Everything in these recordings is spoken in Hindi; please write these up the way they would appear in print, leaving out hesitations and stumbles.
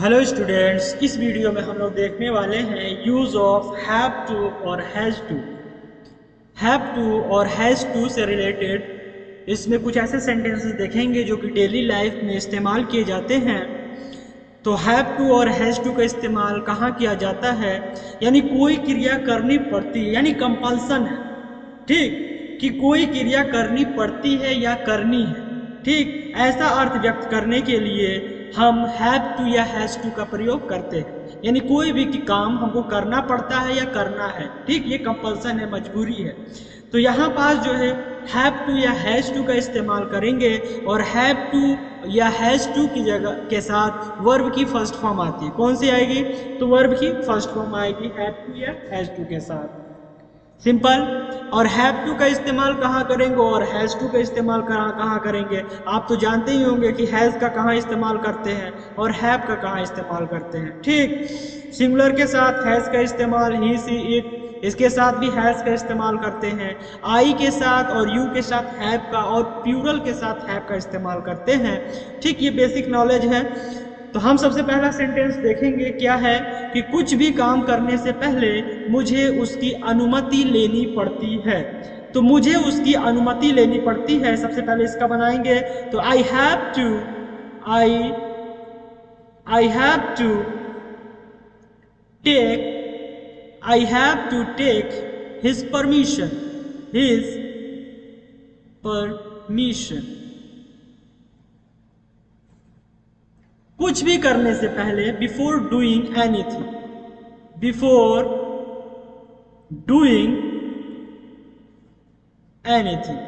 हेलो स्टूडेंट्स, इस वीडियो में हम लोग देखने वाले हैं यूज़ ऑफ हैव टू और हैज़ टू। हैव टू और हैज़ टू से रिलेटेड इसमें कुछ ऐसे सेंटेंसेस देखेंगे जो कि डेली लाइफ में इस्तेमाल किए जाते हैं। तो हैव टू और हैज़ टू का इस्तेमाल कहाँ किया जाता है, यानी कोई क्रिया करनी पड़ती है, यानी कंपल्सन है, ठीक, कि कोई क्रिया करनी पड़ती है या करनी है, ठीक, ऐसा अर्थ व्यक्त करने के लिए हम हैव टू या हैज़ टू का प्रयोग करते हैं। यानी कोई भी काम हमको करना पड़ता है या करना है, ठीक, ये कंपल्सन है, मजबूरी है। तो यहाँ पास जो है हैव टू या हैज़ टू का इस्तेमाल करेंगे और हैव टू या हैज़ टू की जगह के साथ वर्ब की फर्स्ट फॉर्म आती है। कौन सी आएगी? तो वर्ब की फर्स्ट फॉर्म आएगी हैव टू या हैज़ टू के साथ, सिंपल। और हैव टू का इस्तेमाल कहाँ करेंगे और हैज़ टू का इस्तेमाल कहाँ करेंगे? आप तो जानते ही होंगे कि हैज़ का कहाँ इस्तेमाल करते हैं और हैव का कहाँ इस्तेमाल करते हैं, ठीक। सिंगुलर के साथ हैज़ का इस्तेमाल ही, सी, इट, इसके साथ भी हैज़ का इस्तेमाल करते हैं। आई के साथ और यू के साथ हैव का और प्लूरल के साथ हैव का इस्तेमाल करते हैं, ठीक। ये बेसिक नॉलेज है। तो हम सबसे पहला सेंटेंस देखेंगे क्या है कि कुछ भी काम करने से पहले मुझे उसकी अनुमति लेनी पड़ती है। तो मुझे उसकी अनुमति लेनी पड़ती है, सबसे पहले इसका बनाएंगे। तो I have to, I have to take, I have to take his permission, his permission. कुछ भी करने से पहले, before doing anything, before doing anything,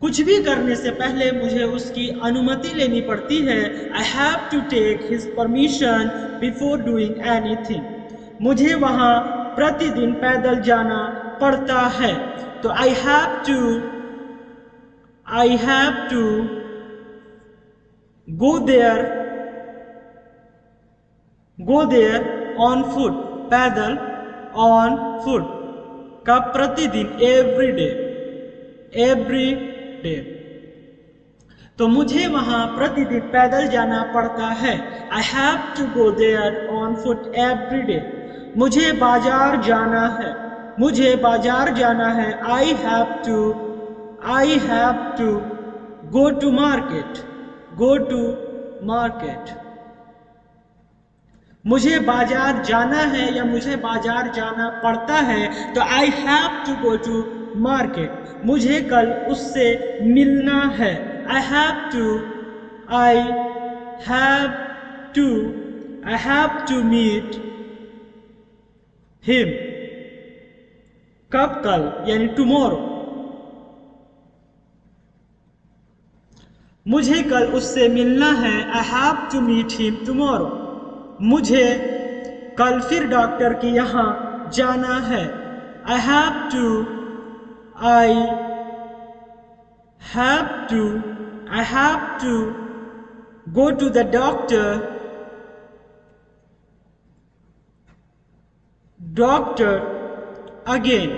कुछ भी करने से पहले मुझे उसकी अनुमति लेनी पड़ती है। I have to take his permission before doing anything. मुझे वहां प्रतिदिन पैदल जाना पड़ता है। तो I have to go there on foot, पैदल, on foot, कब? प्रतिदिन, every day। तो मुझे वहां प्रतिदिन पैदल जाना पड़ता है। I have to go there on foot every day। मुझे बाजार जाना है, मुझे बाजार जाना है। I have to go to market, go to market। मुझे बाजार जाना है या मुझे बाजार जाना पड़ता है, तो I have to go to market. मुझे कल उससे मिलना है। I have to meet him, कब? कल, यानी टुमारो। मुझे कल उससे मिलना है। I have to meet him tomorrow. मुझे कल फिर डॉक्टर के यहाँ जाना है। I have to go to the doctor again.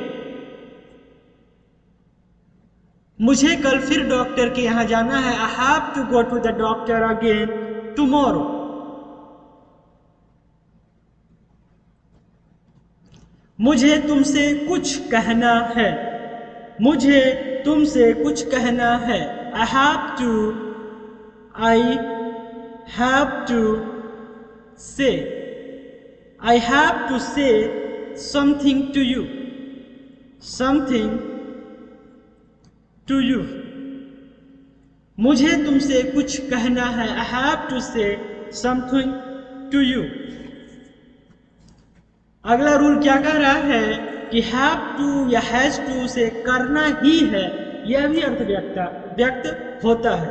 मुझे कल फिर डॉक्टर के यहाँ जाना है। I have to go to the doctor again tomorrow. मुझे तुमसे कुछ कहना है, मुझे तुमसे कुछ कहना है। I have to say something to you, मुझे तुमसे कुछ कहना है। I have to say something to you. अगला रूल क्या कह रहा है कि हैव टू या हैज टू से करना ही है, यह भी अर्थ व्यक्त होता है।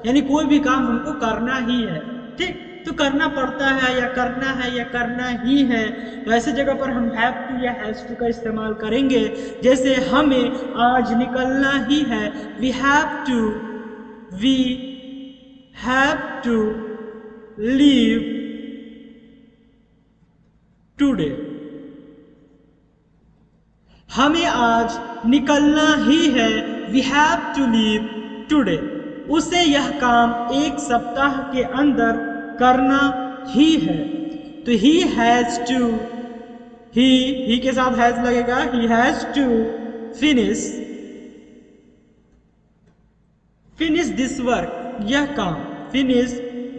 यानी कोई भी काम हमको करना ही है, ठीक, तो करना पड़ता है या करना ही है। तो ऐसे जगह पर हम हैव टू या हैज टू का इस्तेमाल करेंगे। जैसे हमें आज निकलना ही है, we have to leave today. हमें आज निकलना ही है, we have to leave today. उसे यह काम एक सप्ताह के अंदर करना ही है। तो ही हैज टू, ही के साथ हैज लगेगा, he has to finish this work, यह काम, finish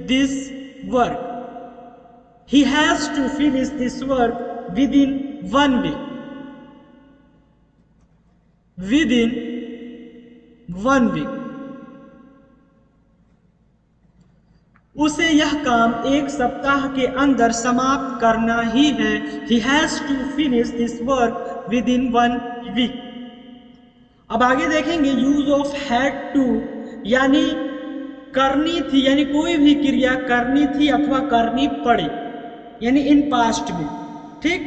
this work, he has to finish this work within 1 week, within 1 week. उसे यह काम एक सप्ताह के अंदर समाप्त करना ही है। He has to finish this work within 1 week. अब आगे देखेंगे यूज ऑफ हैड टू, यानी करनी थी, यानी कोई भी क्रिया करनी थी अथवा करनी पड़ी, यानी इन पास्ट में। ठीक,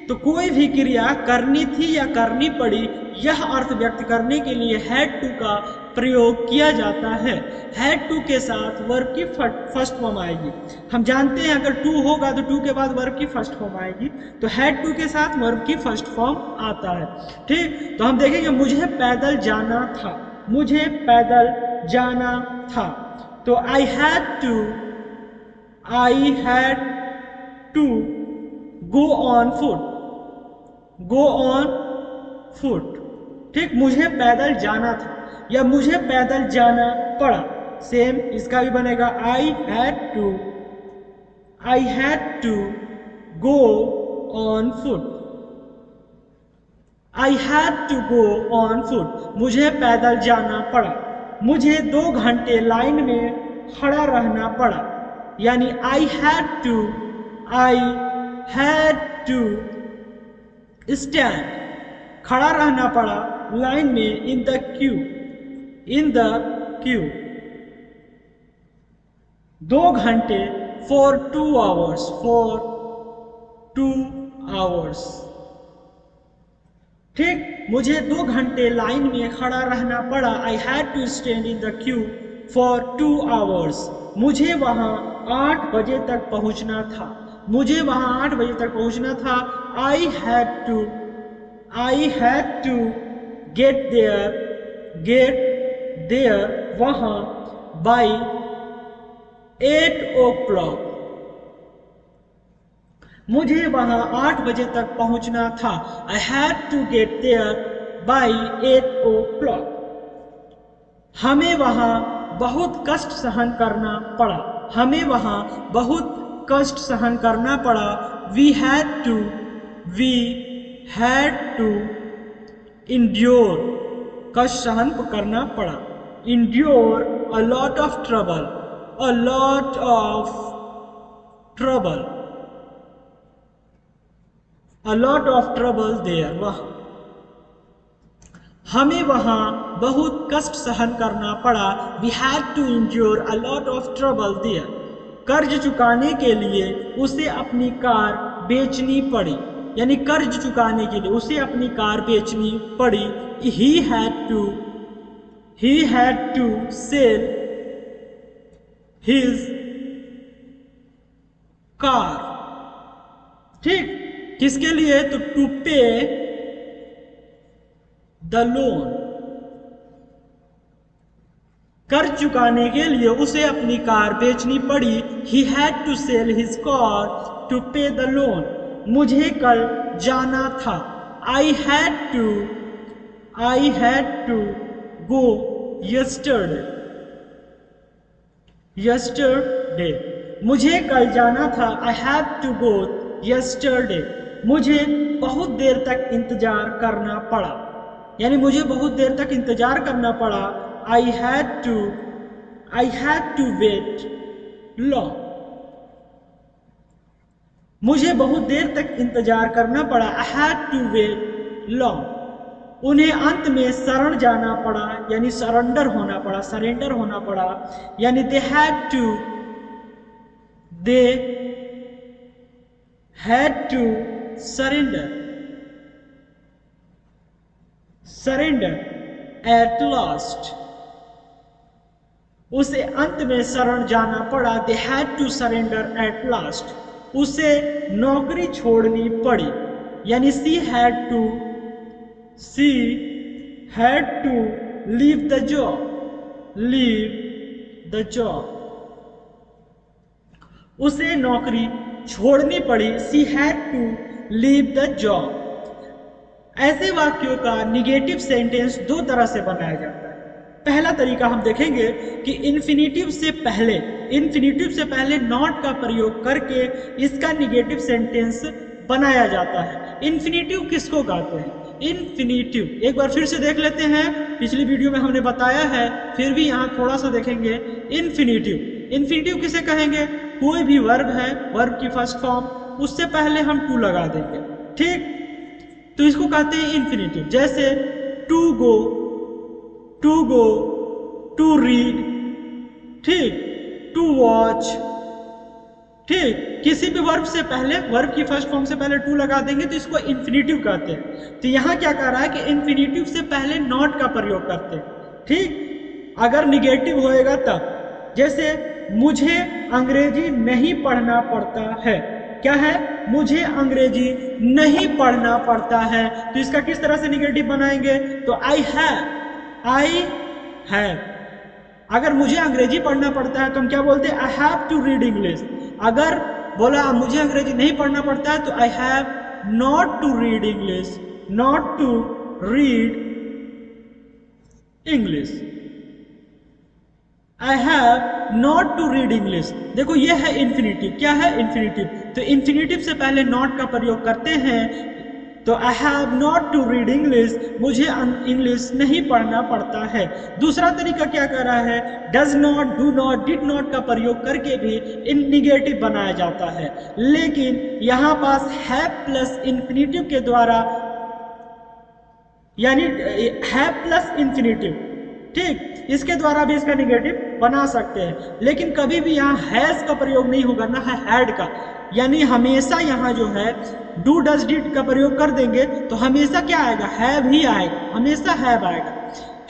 तो कोई भी क्रिया करनी थी या करनी पड़ी, यह अर्थ व्यक्त करने के लिए हैड टू का प्रयोग किया जाता है। हैड टू के साथ वर्ब की फर्स्ट फॉर्म आएगी। हम जानते हैं अगर टू होगा तो टू के बाद वर्ब की फर्स्ट फॉर्म आएगी, तो हैड टू के साथ वर्ब की फर्स्ट फॉर्म आता है। ठीक, तो हम देखेंगे मुझे पैदल जाना था, मुझे पैदल जाना था, तो I had to go on foot, go on foot. ठीक, मुझे पैदल जाना था या मुझे पैदल जाना पड़ा, सेम इसका भी बनेगा I had to go on foot, I had to go on foot, मुझे पैदल जाना पड़ा। मुझे 2 घंटे लाइन में खड़ा रहना पड़ा, यानी आई हैड टू स्टैंड, खड़ा रहना पड़ा लाइन में, इन द क्यू 2 घंटे, for 2 hours। ठीक, मुझे 2 घंटे लाइन में खड़ा रहना पड़ा, I had to stand in the queue for 2 hours। मुझे वहां 8 बजे तक पहुंचना था, मुझे वहां 8 बजे तक पहुंचना था। I had to get there वहां बाय 8 o'clock। मुझे वहां 8 बजे तक पहुंचना था। I had to get there by 8 o'clock। हमें वहां बहुत कष्ट सहन करना पड़ा, हमें वहां बहुत कष्ट सहन करना पड़ा। वी हैड टू इंड्योर, कष्ट सहन करना पड़ा, endure a lot of trouble, a lot of trouble there। वह हमें वहां बहुत कष्ट सहन करना पड़ा। We had to endure a lot of trouble there। कर्ज चुकाने के लिए उसे अपनी कार बेचनी पड़ी, यानी कर्ज चुकाने के लिए उसे अपनी कार बेचनी पड़ी। He had to sell his car। ठीक, किसके लिए? तो टू पे द लोन, कर्ज चुकाने के लिए उसे अपनी कार बेचनी पड़ी। He had to sell his car to pay the loan। मुझे कल जाना था, I had to go yesterday। मुझे कल जाना था, I had to go yesterday। मुझे बहुत देर तक इंतजार करना पड़ा, यानी मुझे बहुत देर तक इंतजार करना पड़ा। I had to wait long। मुझे बहुत देर तक इंतजार करना पड़ा, I had to wait long। उन्हें अंत में शरण जाना पड़ा, यानी सरेंडर होना पड़ा, यानी they had to surrender at last। उसे अंत में शरण जाना पड़ा, they had to surrender at last। उसे नौकरी छोड़नी पड़ी, यानी she had to leave the job। The job. उसे नौकरी छोड़नी पड़ी, she had to leave the job. ऐसे वाक्यों का निगेटिव सेंटेंस दो तरह से बनाया जाता है। पहला तरीका हम देखेंगे कि इन्फिनेटिव से पहले नॉट का प्रयोग करके इसका निगेटिव सेंटेंस बनाया जाता है। इन्फिनेटिव किसको कहते हैं? इन्फिनेटिव एक बार फिर से देख लेते हैं, पिछली वीडियो में हमने बताया है, फिर भी यहाँ थोड़ा सा देखेंगे। इन्फिनेटिव किसे कहेंगे? कोई भी वर्ब है, वर्ब की फर्स्ट फॉर्म, उससे पहले हम टू लगा देंगे, ठीक? तो इसको कहते हैं इन्फिनेटिव। जैसे टू गो, टू रीड, ठीक, टू वॉच, ठीक। किसी भी वर्ब से पहले, वर्ब की फर्स्ट फॉर्म से पहले टू लगा देंगे तो इसको इन्फिनेटिव कहते हैं। तो यहाँ क्या कह रहा है कि इन्फिनेटिव से पहले नॉट का प्रयोग करते हैं, ठीक। अगर निगेटिव होएगा तब, जैसे मुझे अंग्रेजी नहीं पढ़ना पड़ता है। क्या है? मुझे अंग्रेजी नहीं पढ़ना पड़ता है। तो इसका किस तरह से निगेटिव बनाएंगे? तो आई हैव। अगर मुझे अंग्रेजी पढ़ना पड़ता है तो हम क्या बोलते हैं? I have to read English. अगर बोला मुझे अंग्रेजी नहीं पढ़ना पड़ता है तो I have not to read English, not to read English. I have not to read English. देखो ये है इन्फिनेटिव। क्या है? इन्फिनेटिव। तो इन्फिनेटिव से पहले नॉट का प्रयोग करते हैं। तो I have not to read English, मुझे इंग्लिश नहीं पढ़ना पड़ता है। दूसरा तरीका क्या कर रहा है? Does not, do not, did not का प्रयोग करके भी इन निगेटिव बनाया जाता है। लेकिन यहाँ पास हैव प्लस इन्फिनेटिव के द्वारा, यानी हैव प्लस इन्फिनेटिव, ठीक, इसके द्वारा भी इसका निगेटिव बना सकते हैं। लेकिन कभी भी यहाँ हैज का प्रयोग नहीं होगा, ना है हैड का। यानी हमेशा यहाँ जो है डू डज डिड का प्रयोग कर देंगे तो हमेशा क्या आएगा? हैव ही आएगा, हमेशा हैव आएगा।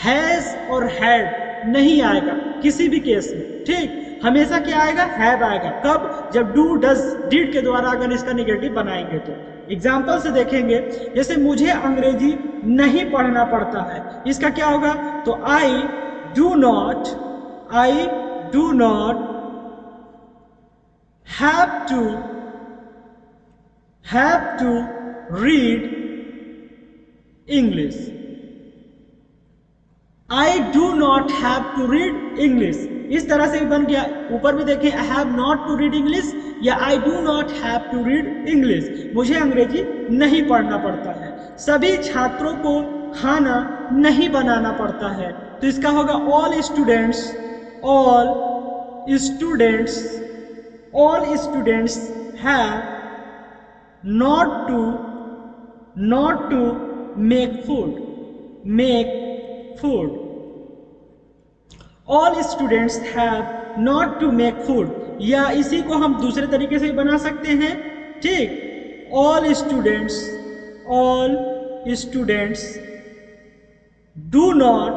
हैज और हैड नहीं आएगा किसी भी केस में, ठीक। हमेशा क्या आएगा? हैव आएगा। कब? जब डू डज डिड के द्वारा अगर इसका निगेटिव बनाएंगे तो। एग्जाम्पल से देखेंगे, जैसे मुझे अंग्रेजी नहीं पढ़ना पड़ता है, इसका क्या होगा? तो I do not have to read English. I do not have to read English, इस तरह से भी बन गया। ऊपर भी देखें, I have not to read English या I do not have to read English, मुझे अंग्रेजी नहीं पढ़ना पड़ता है। सभी छात्रों को खाना नहीं बनाना पड़ता है, तो इसका होगा all students have not to make food. All students have not to make food, या इसी को हम दूसरे तरीके से भी बना सकते हैं, ठीक। All students do not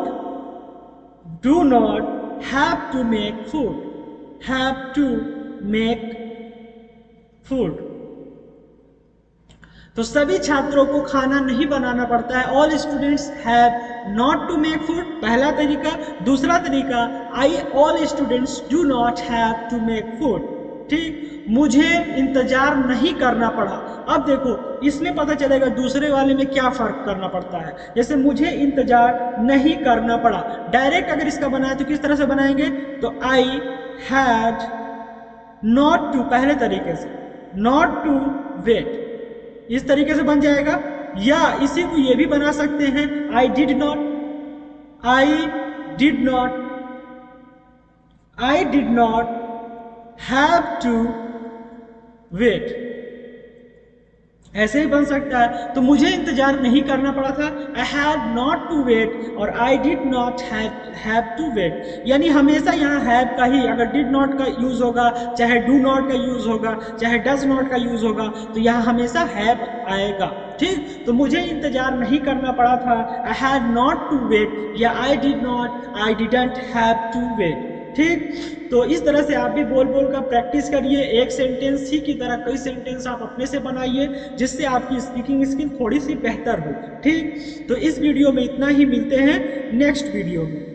have to make food. तो सभी छात्रों को खाना नहीं बनाना पड़ता है। All students have not to make food, पहला तरीका। दूसरा तरीका, all students do not have to make food, ठीक। मुझे इंतजार नहीं करना पड़ा। अब देखो इसमें पता चलेगा दूसरे वाले में क्या फर्क करना पड़ता है। जैसे मुझे इंतजार नहीं करना पड़ा, डायरेक्ट अगर इसका बनाए तो किस तरह से बनाएंगे? तो आई हैड नॉट टू, पहले तरीके से नॉट टू वेट, इस तरीके से बन जाएगा। या इसी को ये भी बना सकते हैं, I did not have to wait, ऐसे ही बन सकता है। तो मुझे इंतजार नहीं करना पड़ा था, I had not to wait, और I did not have to wait. यानी हमेशा यहाँ हैव का ही, अगर डिड नॉट का यूज होगा, चाहे डू नॉट का यूज होगा, चाहे डज नॉट का यूज होगा, तो यहाँ हमेशा हैव आएगा, ठीक। तो मुझे इंतजार नहीं करना पड़ा था, I had not to wait, या I didn't have to wait, ठीक। तो इस तरह से आप भी बोल का प्रैक्टिस करिए। एक सेंटेंस ही की तरह कई सेंटेंस आप अपने से बनाइए, जिससे आपकी स्पीकिंग स्किल थोड़ी सी बेहतर हो, ठीक। तो इस वीडियो में इतना ही, मिलते हैं नेक्स्ट वीडियो में।